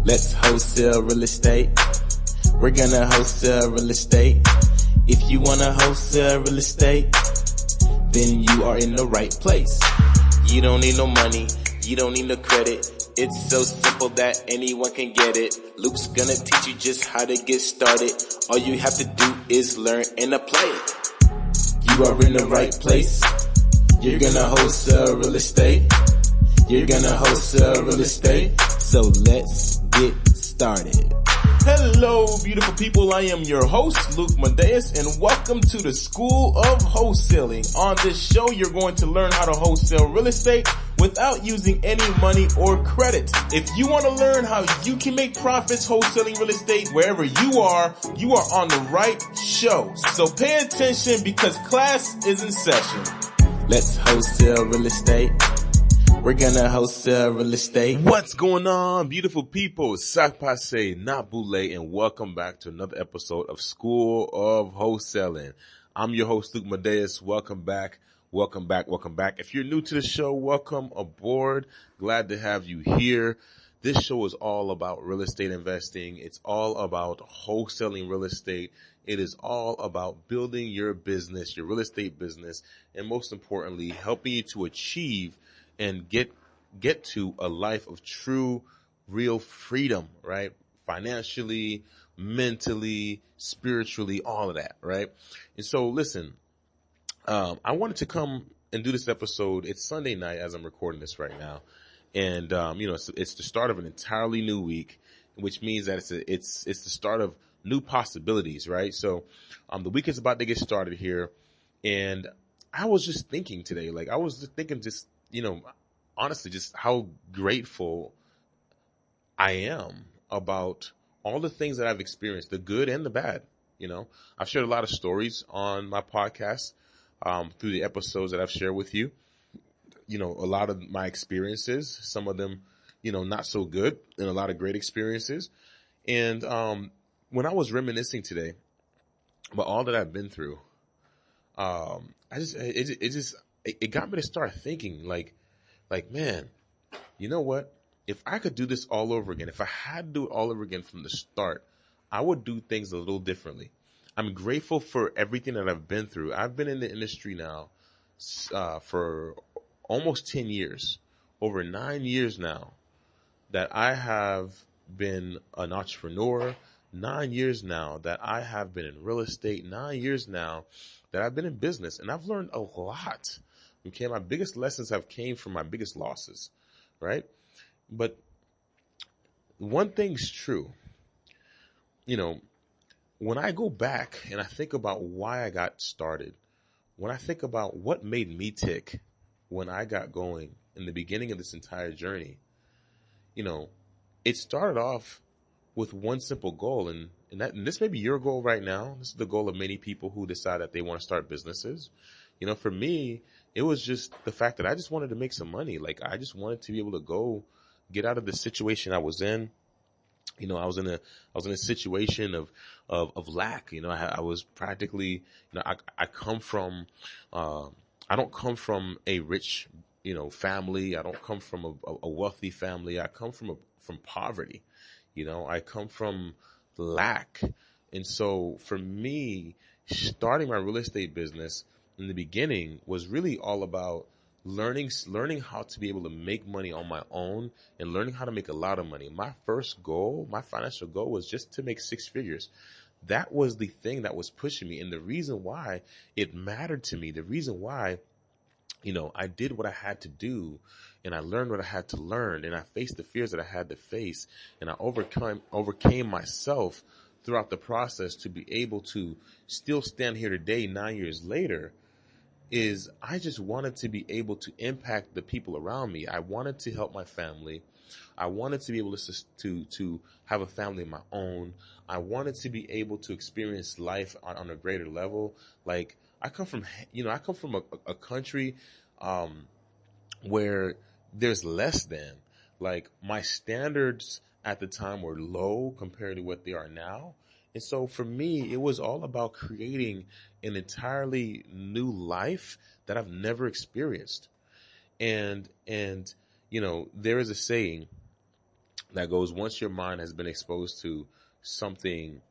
Let's wholesale real estate. We're gonna wholesale real estate. If you wanna wholesale real estate, then you are in the right place. You don't need no money, you don't need no credit. It's so simple that anyone can get it. Luke's gonna teach you just how to get started. All you have to do is learn and apply it. You are in the right place. You're gonna wholesale real estate. You're gonna wholesale real estate. So let's get started. Hello, beautiful people. I am your host, Luke Madeus, and welcome to the School of Wholesaling. On this show, you're going to learn how to wholesale real estate without using any money or credit. If you want to learn how you can make profits wholesaling real estate wherever you are on the right show. So pay attention because class is in session. Let's wholesale real estate. We're gonna wholesale real estate. What's going on, beautiful people? Sakpase Nabule, and welcome back to another episode of School of Wholesaling. I'm your host, Luke Madeus. Welcome back. Welcome back. Welcome back. If you're new to the show, welcome aboard. Glad to have you here. This show is all about real estate investing. It's all about wholesaling real estate. It is all about building your business, your real estate business, and most importantly, helping you to achieve and get to a life of true, real freedom, right? Financially, mentally, spiritually, all of that, right? And so listen, I wanted to come and do this episode. It's Sunday night as I'm recording this right now. And, it's the start of an entirely new week, which means that it's the start of new possibilities, right? So, the week is about to get started here. And I was just thinking today, honestly, just how grateful I am about all the things that I've experienced, the good and the bad. I've shared a lot of stories on my podcast, through the episodes that I've shared with you. A lot of my experiences, some of them, not so good, and a lot of great experiences. And, when I was reminiscing today about all that I've been through, it got me to start thinking like, man, you know what? If I could do this all over again, if I had to do it all over again from the start, I would do things a little differently. I'm grateful for everything that I've been through. I've been in the industry now for almost 10 years, over 9 years now that I have been an entrepreneur, 9 years now that I have been in real estate, 9 years now that I've been in business, and I've learned a lot. Okay, my biggest lessons have came from my biggest losses, right? But one thing's true. When I go back and I think about why I got started, when I think about what made me tick when I got going in the beginning of this entire journey, it started off with one simple goal, and this may be your goal right now. This is the goal of many people who decide that they want to start businesses. For me, it was just the fact that I just wanted to make some money. Like, I just wanted to be able to go get out of the situation I was in. I was in a situation of lack. I was practically, I come from, I don't come from a rich, family. I don't come from a wealthy family. I come from poverty. I come from lack. And so for me, starting my real estate business in the beginning was really all about learning how to be able to make money on my own and learning how to make a lot of money. My first goal, my financial goal, was just to make six figures. That was the thing that was pushing me. And the reason why it mattered to me, the reason why, I did what I had to do, and I learned what I had to learn, and I faced the fears that I had to face, and I overcame myself throughout the process to be able to still stand here today, 9 years later, is I just wanted to be able to impact the people around me. I wanted to help my family. I wanted to be able to have a family of my own. I wanted to be able to experience life on a greater level. Like, I come from a country, where there's less than, like, my standards at the time were low compared to what they are now. And so for me, it was all about creating an entirely new life that I've never experienced. And there is a saying that goes, once your mind has been exposed to something,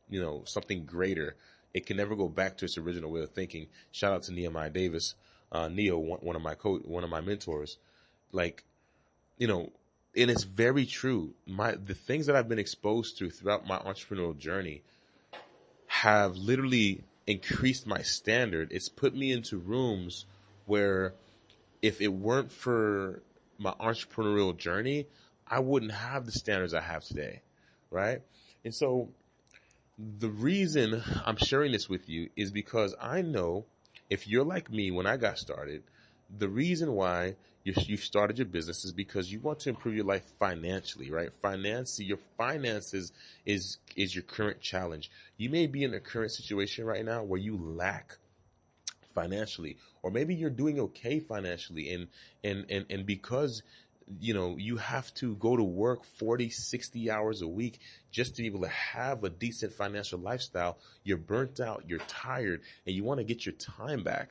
something greater, it can never go back to its original way of thinking. Shout out to Nehemiah Davis, Neo, one of my mentors. Like, and it's very true. The things that I've been exposed to throughout my entrepreneurial journey have literally increased my standard. It's put me into rooms where if it weren't for my entrepreneurial journey, I wouldn't have the standards I have today, right? And so the reason I'm sharing this with you is because I know if you're like me when I got started, the reason why you started your business is because you want to improve your life financially, right? Your finances is your current challenge. You may be in a current situation right now where you lack financially, or maybe you're doing okay financially, and because you have to go to work 40, 60 hours a week just to be able to have a decent financial lifestyle. You're burnt out, you're tired, and you want to get your time back.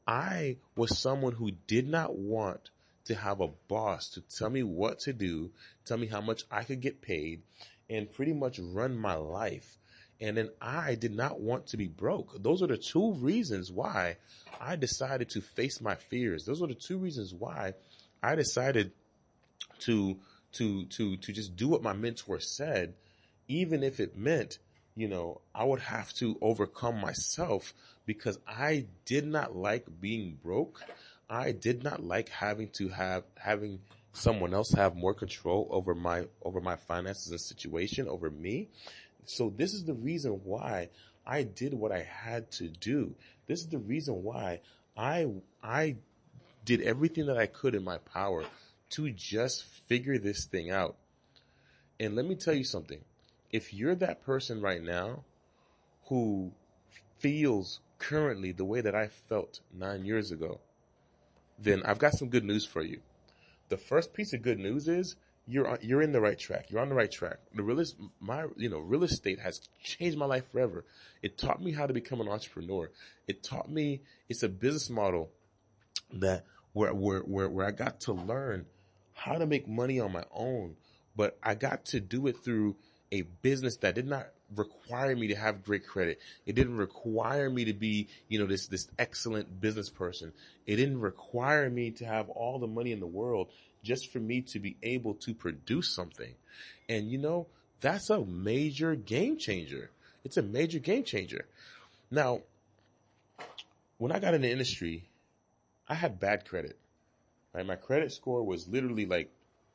I was someone who did not want to have a boss to tell me what to do, tell me how much I could get paid, and pretty much run my life. And then I did not want to be broke. Those are the two reasons why I decided to face my fears. Those are the two reasons why I decided to just do what my mentor said, even if it meant, I would have to overcome myself, because I did not like being broke. I did not like having someone else have more control over my finances and situation over me. So this is the reason why I did what I had to do. This is the reason why I did everything that I could in my power to just figure this thing out. And let me tell you something. If you're that person right now who feels currently the way that I felt 9 years ago, then I've got some good news for you. The first piece of good news is you're in the right track. You're on the right track. Real estate has changed my life forever. It taught me how to become an entrepreneur. It taught me it's a business model that where I got to learn how to make money on my own, but I got to do it through a business that did not require me to have great credit. It didn't require me to be, this excellent business person. It didn't require me to have all the money in the world just for me to be able to produce something. And that's a major game changer. It's a major game changer. Now, when I got in the industry, I had bad credit. Right? My credit score was literally like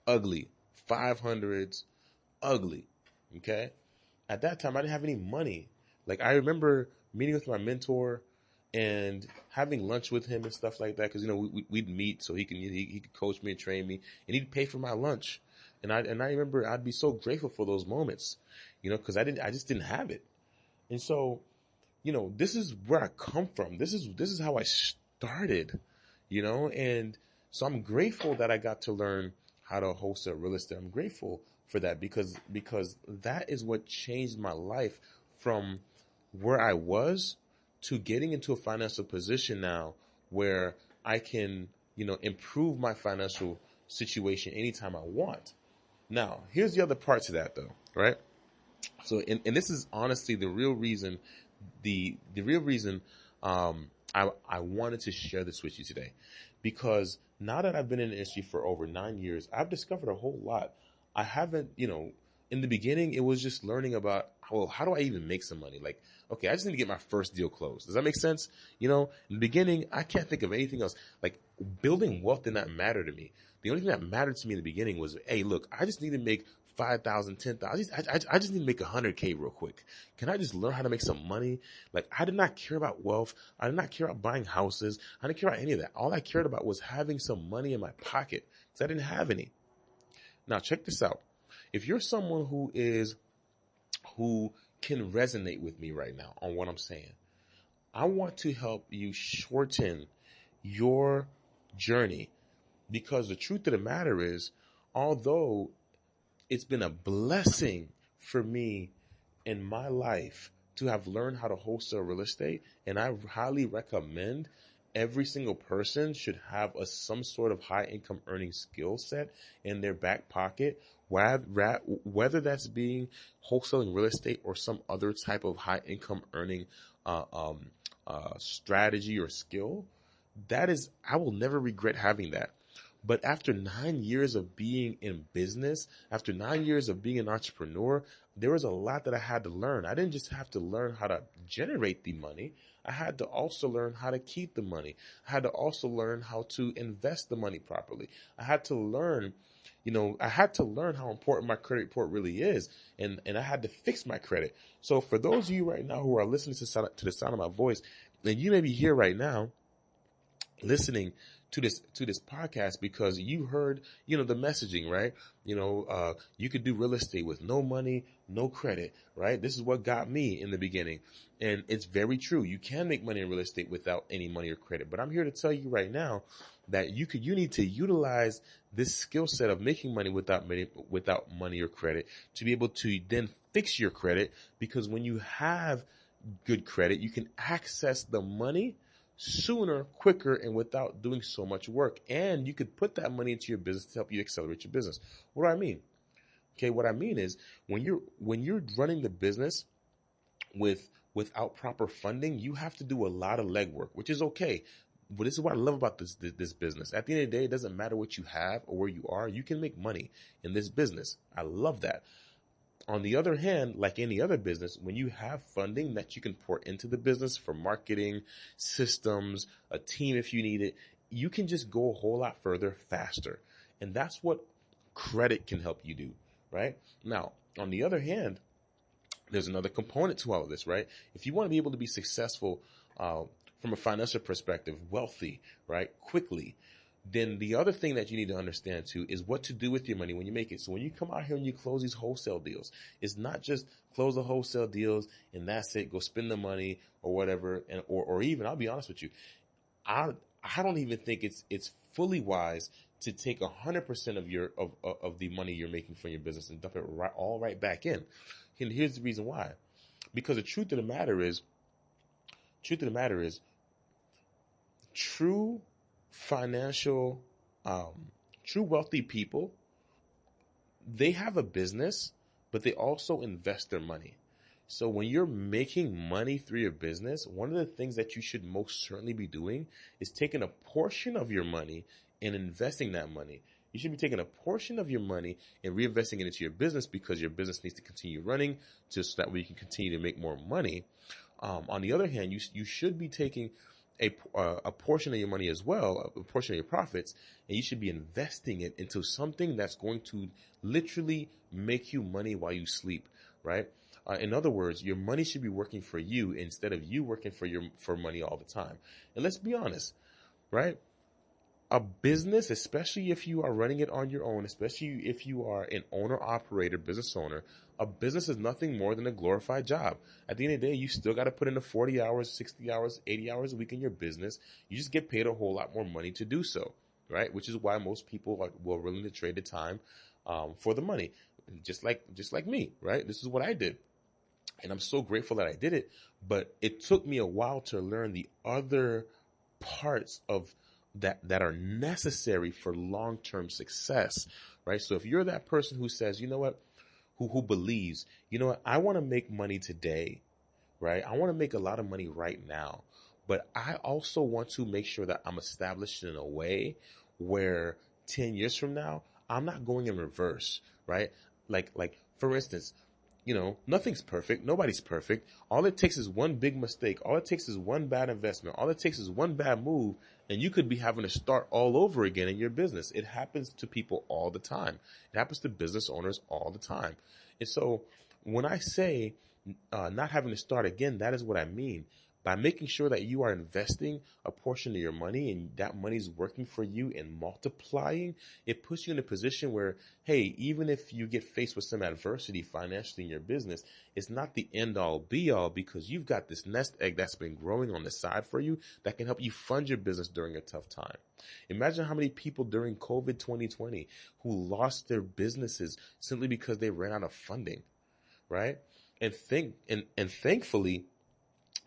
ugly, 500s, ugly. Okay. At that time, I didn't have any money. Like, I remember meeting with my mentor and having lunch with him and stuff like that. Cause we'd meet so he could coach me and train me, and he'd pay for my lunch. And I remember I'd be so grateful for those moments, cause I just didn't have it. And so, this is where I come from. This is how I started, and so I'm grateful that I got to learn how to wholesale real estate. I'm grateful for that because that is what changed my life from where I was to getting into a financial position now where I can, improve my financial situation anytime I want. Now, here's the other part to that though, right? So, and this is honestly the real reason, I wanted to share this with you today, because now that I've been in the industry for over 9 years, I've discovered a whole lot. I haven't, in the beginning, it was just learning about, how do I even make some money? Like, okay, I just need to get my first deal closed. Does that make sense? In the beginning, I can't think of anything else. Like, building wealth did not matter to me. The only thing that mattered to me in the beginning was, hey, look, I just need to make 5,000, 10,000. I just need to make 100K real quick. Can I just learn how to make some money? Like, I did not care about wealth. I did not care about buying houses. I didn't care about any of that. All I cared about was having some money in my pocket, because I didn't have any. Now, check this out. If you're someone who can resonate with me right now on what I'm saying, I want to help you shorten your journey, because the truth of the matter is, although it's been a blessing for me in my life to have learned how to wholesale real estate, and I highly recommend every single person should have some sort of high income earning skill set in their back pocket whether that's being wholesaling real estate or some other type of high income earning uh, um, strategy or skill, I will never regret having that. But after 9 years of being in business, after 9 years of being an entrepreneur, there was a lot that I had to learn. I didn't just have to learn how to generate the money. I had to also learn how to keep the money. I had to also learn how to invest the money properly. I had to learn, I had to learn how important my credit report really is. And I had to fix my credit. So for those of you right now who are listening to the sound of my voice, and you may be here right now listening to this podcast because you heard the messaging, right? You could do real estate with no money, no credit, right? This is what got me in the beginning, and it's very true. You can make money in real estate without any money or credit, but I'm here to tell you right now that you need to utilize this skill set of making money without money or credit to be able to then fix your credit, because when you have good credit, you can access the money sooner, quicker, and without doing so much work. And you could put that money into your business to help you accelerate your business. What do I mean? Okay, what I mean is when you're running the business without proper funding, you have to do a lot of legwork, which is okay. But this is what I love about this business. At the end of the day, it doesn't matter what you have or where you are. You can make money in this business. I love that. On the other hand, like any other business, when you have funding that you can pour into the business for marketing, systems, a team if you need it, you can just go a whole lot further faster. And that's what credit can help you do, right? Now, on the other hand, there's another component to all of this, right? If you want to be able to be successful from a financial perspective, wealthy, right, quickly, then the other thing that you need to understand too is what to do with your money when you make it. So when you come out here and you close these wholesale deals, it's not just close the wholesale deals and that's it, go spend the money or whatever. And or even, I'll be honest with you, I don't even think it's fully wise to take 100% of the money you're making from your business and dump it right back in. And here's the reason why. Because the truth of the matter is true financial, true wealthy people, they have a business, but they also invest their money. So when you're making money through your business, one of the things that you should most certainly be doing is taking a portion of your money and investing that money. You should be taking a portion of your money and reinvesting it into your business, because your business needs to continue running just so that way you can continue to make more money. On the other hand, you should be taking a portion of your money as well, a portion of your profits, and you should be investing it into something that's going to literally make you money while you sleep, right? In other words, your money should be working for you instead of you working for money all the time. And let's be honest, right? A business, especially if you are running it on your own, especially if you are an owner-operator, business owner, a business is nothing more than a glorified job. At the end of the day, you still got to put in the 40 hours, 60 hours, 80 hours a week in your business. You just get paid a whole lot more money to do so, right? Which is why most people are willing to trade the time for the money, just like me, right? This is what I did. And I'm so grateful that I did it, but it took me a while to learn the other parts of that are necessary for long-term success, right? So if you're that person who says, you know what, who believes, you know what, I want to make money today, right? I want to make a lot of money right now, but I also want to make sure that I'm established in a way where 10 years from now, I'm not going in reverse, right? Like for instance, nothing's perfect. Nobody's perfect. All it takes is one big mistake. All it takes is one bad investment. All it takes is one bad move, and you could be having to start all over again in your business. It happens to people all the time. It happens to business owners all the time. And so when I say not having to start again, that is what I mean. By making sure that you are investing a portion of your money and that money is working for you and multiplying, it puts you in a position where, hey, even if you get faced with some adversity financially in your business, it's not the end all be all, because you've got this nest egg that's been growing on the side for you that can help you fund your business during a tough time. Imagine how many people during COVID 2020 who lost their businesses simply because they ran out of funding, right? And thankfully,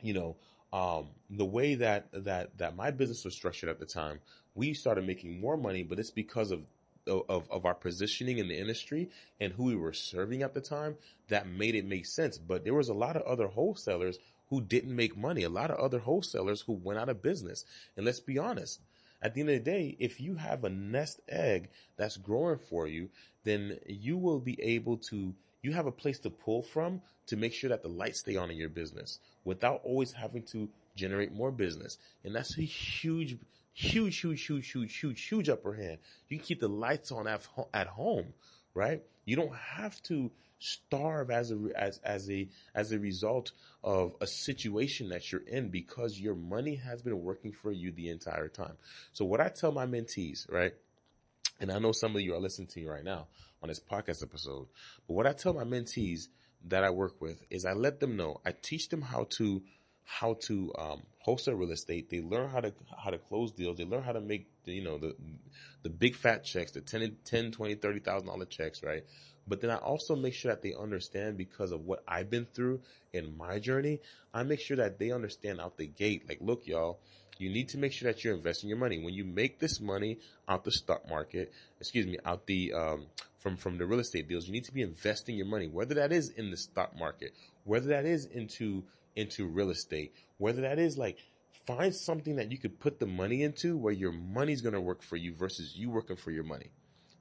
the way that my business was structured at the time, we started making more money, but it's because of of our positioning in the industry and who we were serving at the time that made it make sense. But there was a lot of other wholesalers who didn't make money, a lot of other wholesalers who went out of business. And let's be honest, at the end of the day, if you have a nest egg that's growing for you, then you will be able to, you have a place to pull from to make sure that the lights stay on in your business without always having to generate more business. And that's a huge upper hand. You can keep the lights on at home, right? You don't have to starve as a result of a situation that you're in because your money has been working for you the entire time. So what I tell my mentees, right? And I know some of you are listening to me right now on this podcast episode, but what I tell my mentees that I work with is I let them know, I teach them how to wholesale real estate. They learn how to close deals. They learn how to make the big fat checks, the $10, $20, $30,000 checks, right? But then I also make sure that they understand, because of what I've been through in my journey, I make sure that they understand out the gate, like, look, y'all, you need to make sure that you're investing your money. When you make this money out the stock market, out the from the real estate deals, you need to be investing your money, whether that is in the stock market, whether that is into real estate, whether that is like, find something that you could put the money into where your money's going to work for you versus you working for your money.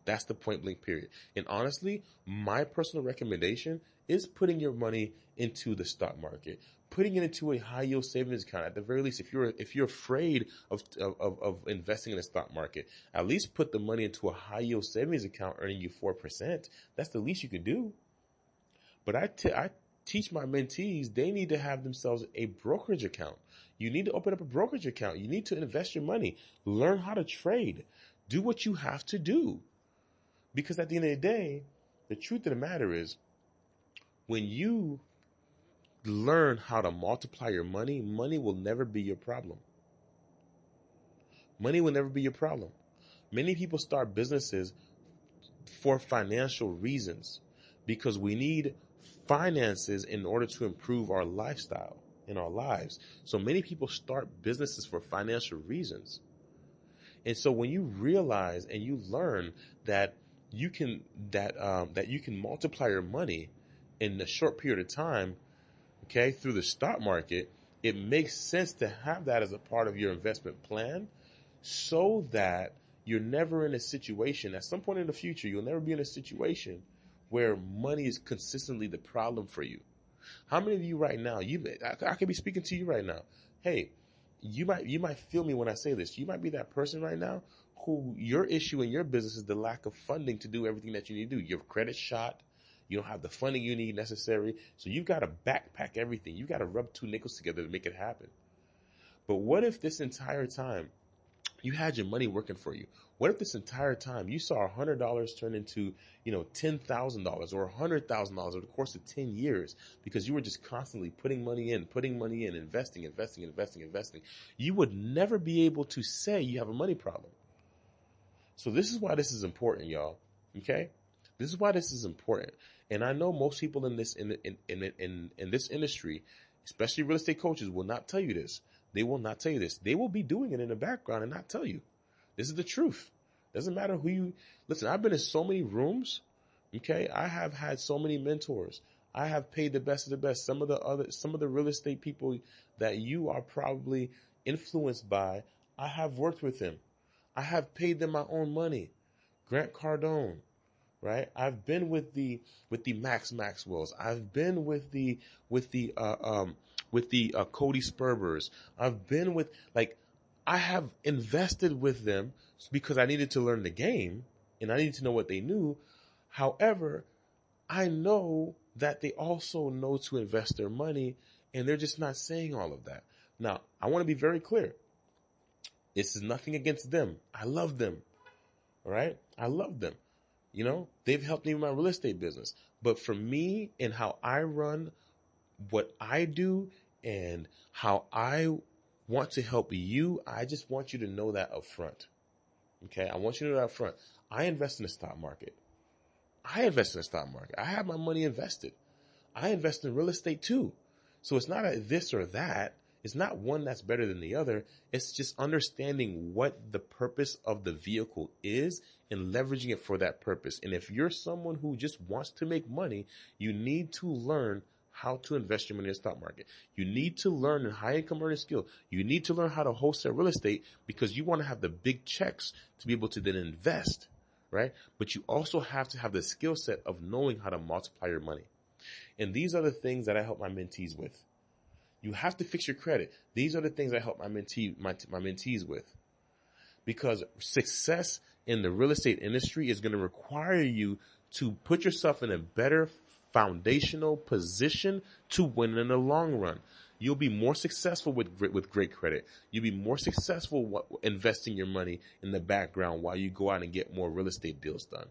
That's the point blank period. And honestly, my personal recommendation is putting your money into the stock market, putting it into a high yield savings account. At the very least, if you're afraid of investing in the stock market, at least put the money into a high yield savings account earning you 4%. That's the least you can do. But I teach my mentees, they need to have themselves a brokerage account. You need to open up a brokerage account. You need to invest your money. Learn how to trade. Do what you have to do. Because at the end of the day, the truth of the matter is, when you learn how to multiply your money, money will never be your problem. Money will never be your problem. Many people start businesses for financial reasons because we need finances in order to improve our lifestyle in our lives. So many people start businesses for financial reasons. And so when you realize and you learn that you can multiply your money in a short period of time, okay, through the stock market, it makes sense to have that as a part of your investment plan, so that you're never in a situation, at some point in the future, you'll never be in a situation where money is consistently the problem for you. How many of you right now, I could be speaking to you right now. Hey, you might feel me when I say this. You might be that person right now who your issue in your business is the lack of funding to do everything that you need to do. Your credit's shot. You don't have the funding you need necessary. So you've got to backpack everything. You've got to rub two nickels together to make it happen. But what if this entire time you had your money working for you? What if this entire time you saw $100 turn into, $10,000 or $100,000 over the course of 10 years because you were just constantly putting money in, investing. You would never be able to say you have a money problem. So this is why this is important, y'all. Okay? This is why this is important. And I know most people in this industry, especially real estate coaches, will not tell you this. They will not tell you this. They will be doing it in the background and not tell you. This is the truth. Doesn't matter who you listen. I've been in so many rooms. Okay, I have had so many mentors. I have paid the best of the best. Some of the real estate people that you are probably influenced by, I have worked with them. I have paid them my own money. Grant Cardone, right? I've been with the Max Maxwells. I've been with the Cody Spurbers. I've been with, I have invested with them because I needed to learn the game and I needed to know what they knew. However, I know that they also know to invest their money, and they're just not saying all of that. Now, I want to be very clear. This is nothing against them. I love them. All right? I love them. They've helped me in my real estate business. But for me and how I run what I do and how I want to help you, I just want you to know that up front. Okay? I want you to know that up front. I invest in the stock market. I have my money invested. I invest in real estate too. So it's not a this or that. It's not one that's better than the other. It's just understanding what the purpose of the vehicle is and leveraging it for that purpose. And if you're someone who just wants to make money, you need to learn how to invest your money in the stock market. You need to learn a high income earning skill. You need to learn how to wholesale real estate because you want to have the big checks to be able to then invest, right? But you also have to have the skill set of knowing how to multiply your money. And these are the things that I help my mentees with. You have to fix your credit. These are the things I help my mentees with. Because success in the real estate industry is going to require you to put yourself in a better foundational position to win in the long run. You'll be more successful with great credit. You'll be more successful investing your money in the background while you go out and get more real estate deals done.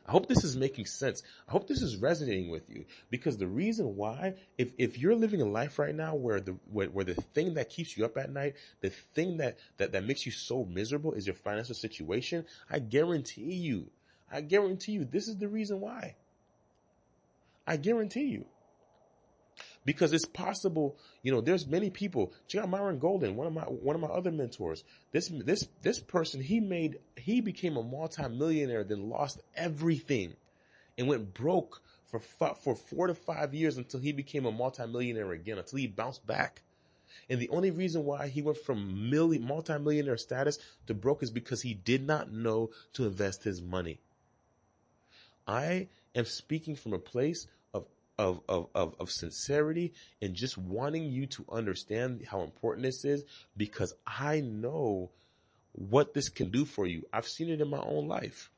I hope this is making sense. I hope this is resonating with you, because the reason why, if you're living a life right now where the thing that keeps you up at night, the thing that makes you so miserable is your financial situation, I guarantee you this is the reason why. I guarantee you. Because it's possible, there's many people. Check out Myron Golden, one of my other mentors. This person, he became a multimillionaire, then lost everything, and went broke for 4 to 5 years until he became a multimillionaire again, until he bounced back. And the only reason why he went from multimillionaire status to broke is because he did not know to invest his money. I am speaking from a place of sincerity and just wanting you to understand how important this is, because I know what this can do for you. I've seen it in my own life.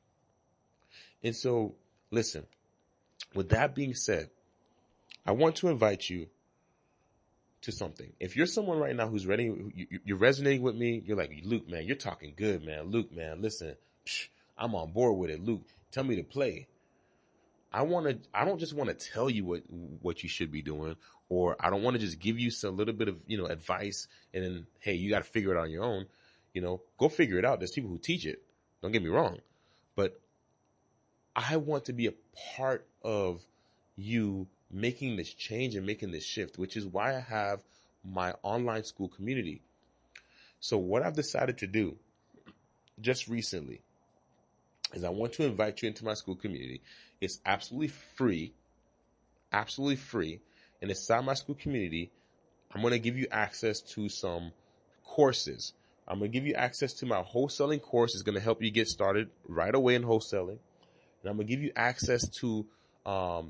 And so, listen, with that being said, I want to invite you to something. If you're someone right now who's ready, you're resonating with me, you're like, Luke, man, you're talking good, man. Luke, man, listen, I'm on board with it. Luke, tell me to play. I don't just want to tell you what you should be doing, or I don't want to just give you some little bit of, advice and then, hey, you got to figure it out on your own. Go figure it out. There's people who teach it. Don't get me wrong. But I want to be a part of you making this change and making this shift, which is why I have my online school community. So what I've decided to do just recently is I want to invite you into my school community. It's absolutely free. And inside my school community, I'm going to give you access to some courses. I'm going to give you access to my wholesaling course. It's going to help you get started right away in wholesaling. And I'm going to give you access to a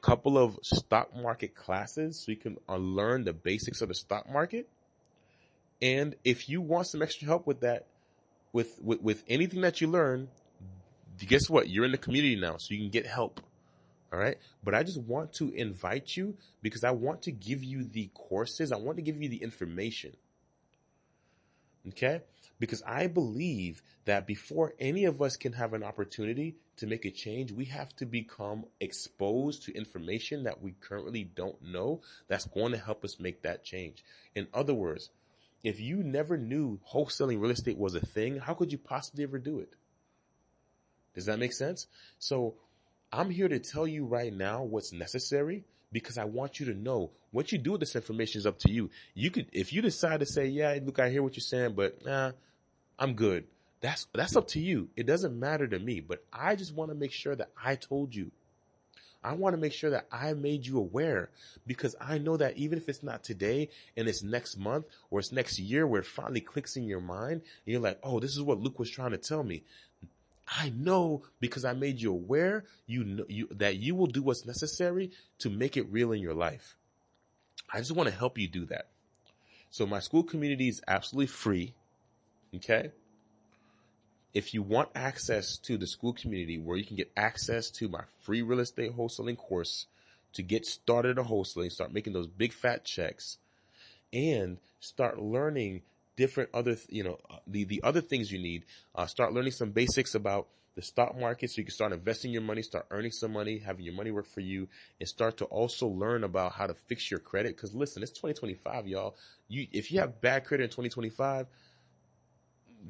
couple of stock market classes so you can learn the basics of the stock market. And if you want some extra help with that, with anything that you learn, guess what? You're in the community now, so you can get help. All right. But I just want to invite you because I want to give you the courses. I want to give you the information. Okay. Because I believe that before any of us can have an opportunity to make a change, we have to become exposed to information that we currently don't know that's going to help us make that change. In other words, if you never knew wholesaling real estate was a thing, how could you possibly ever do it? Does that make sense? So I'm here to tell you right now what's necessary, because I want you to know what you do with this information is up to you. You could, if you decide to say, yeah, look, I hear what you're saying, but I'm good. That's up to you. It doesn't matter to me, but I just want to make sure that I told you. I want to make sure that I made you aware, because I know that even if it's not today and it's next month or it's next year where it finally clicks in your mind and you're like, oh, this is what Luke was trying to tell me. I know, because I made you aware, that you will do what's necessary to make it real in your life. I just want to help you do that. So my school community is absolutely free. Okay. If you want access to the school community where you can get access to my free real estate wholesaling course to get started in wholesaling, start making those big fat checks, and start learning different other, the other things you need, start learning some basics about the stock market so you can start investing your money, start earning some money, having your money work for you, and start to also learn about how to fix your credit. Because listen, it's 2025, y'all. If you have bad credit in 2025,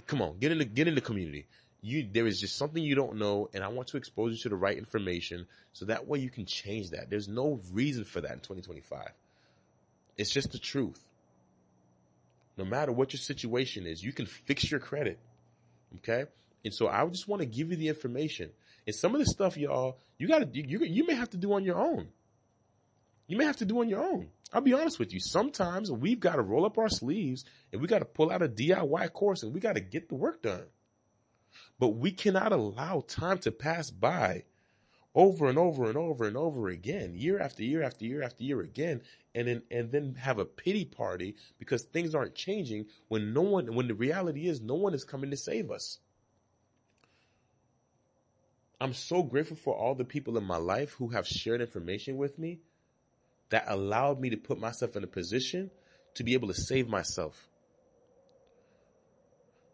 come on, get in the community. There is just something you don't know, and I want to expose you to the right information so that way you can change that. There's no reason for that in 2025. It's just the truth. No matter what your situation is, you can fix your credit. Okay? And so I just want to give you the information. And some of this stuff, y'all, you may have to do on your own. You may have to do on your own. I'll be honest with you. Sometimes we've got to roll up our sleeves and we got to pull out a DIY course and we got to get the work done. But we cannot allow time to pass by over and over and over and over again, year after year after year after year again, and then have a pity party because things aren't changing when the reality is no one is coming to save us. I'm so grateful for all the people in my life who have shared information with me that allowed me to put myself in a position to be able to save myself.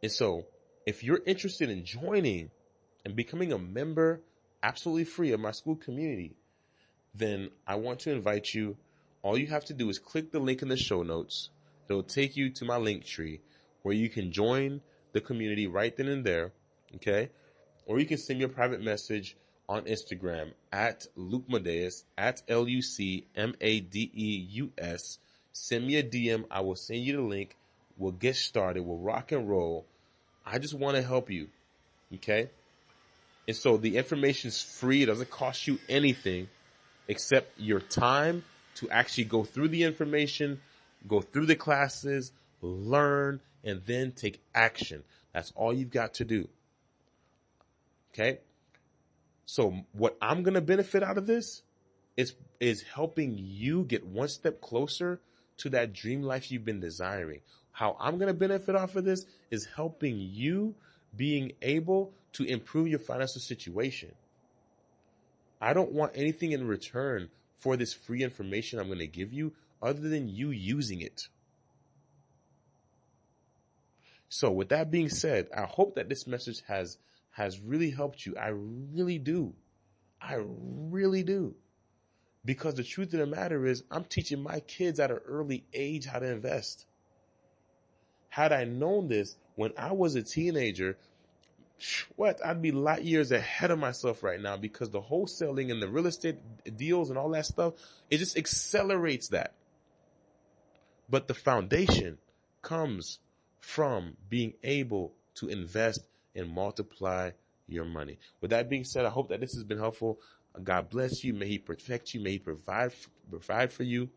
And so, if you're interested in joining and becoming a member absolutely free of my school community, then I want to invite you. All you have to do is click the link in the show notes. It'll take you to my link tree where you can join the community right then and there. Okay? Or you can send me a private message on Instagram at Luke Madeus, at LUCMADEUS. Send me a DM. I will send you the link. We'll get started. We'll rock and roll. I just want to help you. Okay? And so the information is free. It doesn't cost you anything except your time to actually go through the information, go through the classes, learn, and then take action. That's all you've got to do. Okay? So what I'm going to benefit out of this is helping you get one step closer to that dream life you've been desiring. How I'm going to benefit off of this is helping you being able to improve your financial situation. I don't want anything in return for this free information I'm going to give you other than you using it. So with that being said, I hope that this message has really helped you. I really do. I really do. Because the truth of the matter is I'm teaching my kids at an early age how to invest. Had I known this when I was a teenager, I'd be light years ahead of myself right now because the wholesaling and the real estate deals and all that stuff, it just accelerates that. But the foundation comes from being able to invest and multiply your money. With that being said, I hope that this has been helpful. God bless you. May He protect you. May He provide for you.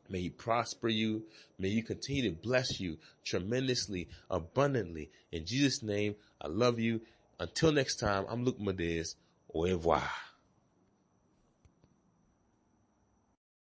May He prosper you. May He continue to bless you tremendously, abundantly. In Jesus' name, I love you. Until next time, I'm Luke Madeus. Au revoir.